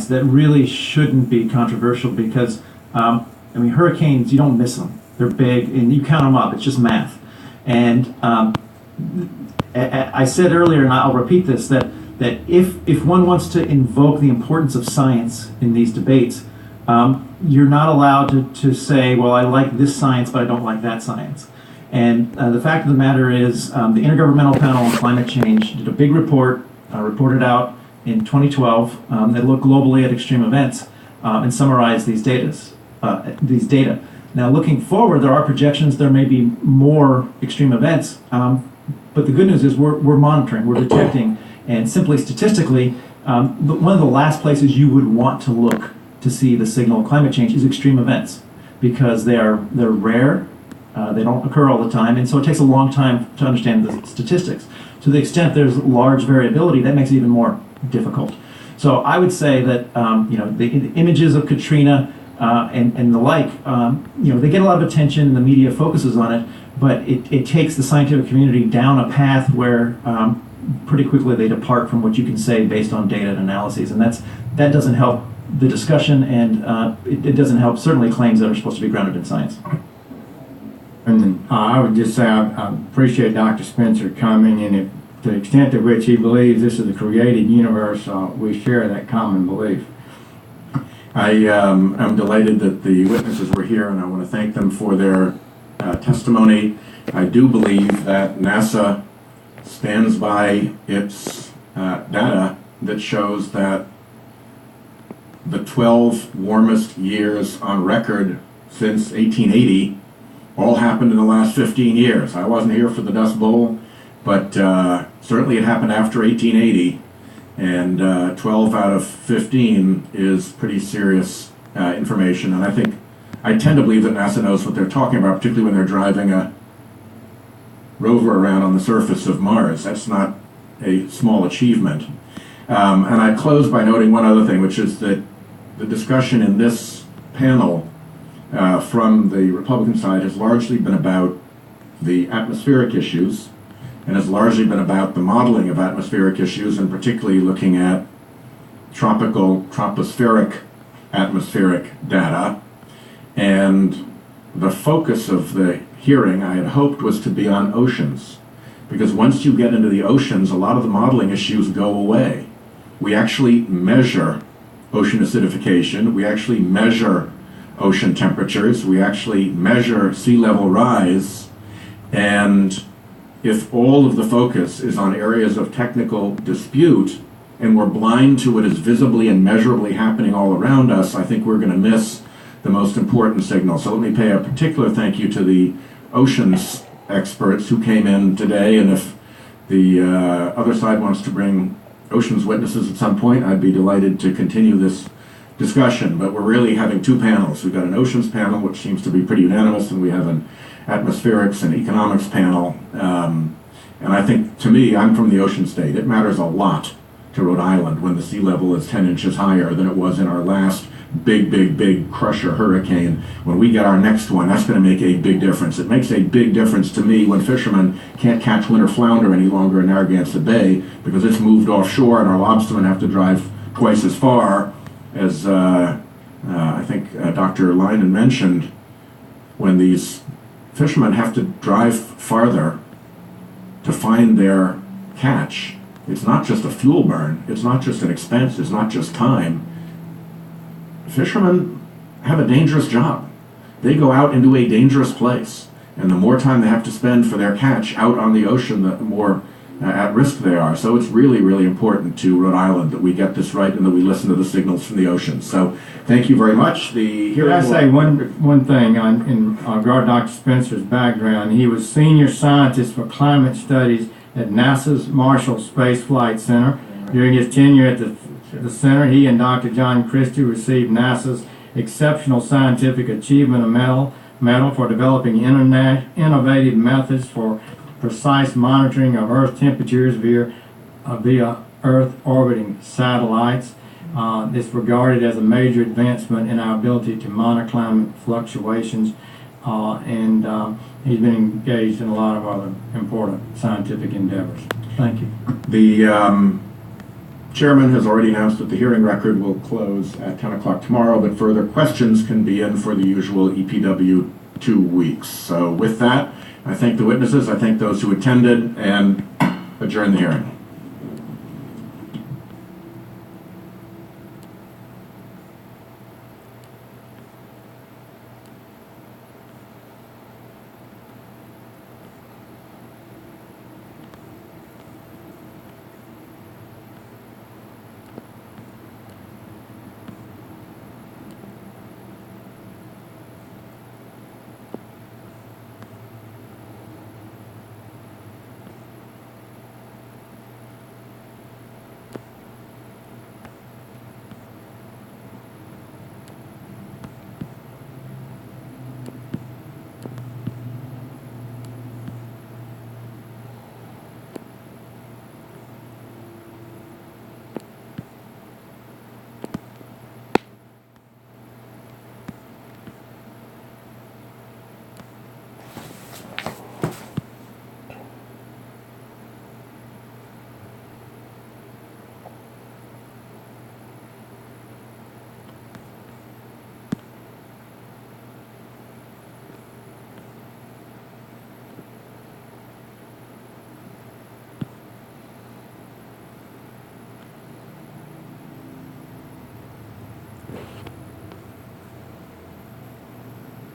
science that really shouldn't be controversial because, I mean, hurricanes, you don't miss them. They're big, and you count them up. It's just math. And I said earlier, and I'll repeat this, that if one wants to invoke the importance of science in these debates, you're not allowed to say, well, I like this science, but I don't like that science. And the fact of the matter is, the Intergovernmental Panel on Climate Change did a big report, reported out in 2012, that looked globally at extreme events and summarized these data. Now, looking forward, there are projections there may be more extreme events, but the good news is we're monitoring, we're detecting, and simply statistically, one of the last places you would want to look to see the signal of climate change is extreme events, because they're rare, they don't occur all the time, and so it takes a long time to understand the statistics. To the extent there's large variability, that makes it even more difficult. So I would say that the images of Katrina and the like, they get a lot of attention, and the media focuses on it, but it takes the scientific community down a path where pretty quickly they depart from what you can say based on data and analyses, and that doesn't help the discussion, and it doesn't help certainly claims that are supposed to be grounded in science. And I would just say I appreciate Dr. Spencer coming, and to the extent to which he believes this is a created universe, we share that common belief. I am delighted that the witnesses were here, and I want to thank them for their testimony. I do believe that NASA stands by its data that shows that the 12 warmest years on record since 1880 all happened in the last 15 years. I wasn't here for the Dust Bowl, but certainly it happened after 1880, and 12 out of 15 is pretty serious information, and I tend to believe that NASA knows what they're talking about, particularly when they're driving a rover around on the surface of Mars. That's not a small achievement. And I close by noting one other thing, which is that the discussion in this panel from the Republican side has largely been about the atmospheric issues, and has largely been about the modeling of atmospheric issues, and particularly looking at tropospheric atmospheric data. And the focus of the hearing, I had hoped, was to be on oceans, because once you get into the oceans, a lot of the modeling issues go away. We actually measure ocean acidification, we actually measure ocean temperatures, we actually measure sea level rise, and if all of the focus is on areas of technical dispute, and we're blind to what is visibly and measurably happening all around us, I think we're going to miss the most important signal. So let me pay a particular thank you to the oceans experts who came in today, and if the other side wants to bring oceans witnesses at some point, I'd be delighted to continue this discussion. But we're really having two panels. We've got an oceans panel, which seems to be pretty unanimous, and we have an atmospherics and economics panel. And I think, to me, I'm from the ocean state. It matters a lot to Rhode Island when the sea level is 10 inches higher than it was in our last big crusher hurricane. When we get our next one, that's going to make a big difference. It makes a big difference to me when fishermen can't catch winter flounder any longer in Narragansett Bay because it's moved offshore, and our lobstermen have to drive twice as far. As I think Dr. Leinen mentioned, when these fishermen have to drive farther to find their catch, it's not just a fuel burn, it's not just an expense, it's not just time. Fishermen have a dangerous job. They go out into a dangerous place, and the more time they have to spend for their catch out on the ocean, the more at risk they are. So it's really important to Rhode Island that we get this right and that we listen to the signals from the ocean. So thank you very much. Can I say one thing in regard to Dr. Spencer's background? He was senior scientist for climate studies at NASA's Marshall Space Flight Center. During his tenure at the center, he and Dr. John Christie received NASA's Exceptional Scientific Achievement Medal for developing innovative methods for precise monitoring of Earth temperatures via Earth orbiting satellites. It's regarded as a major advancement in our ability to monitor climate fluctuations, and he's been engaged in a lot of other important scientific endeavors. Thank you. Chairman has already announced that the hearing record will close at 10 o'clock tomorrow, but further questions can be in for the usual EPW 2 weeks. So with that, I thank the witnesses, I thank those who attended, and adjourn the hearing.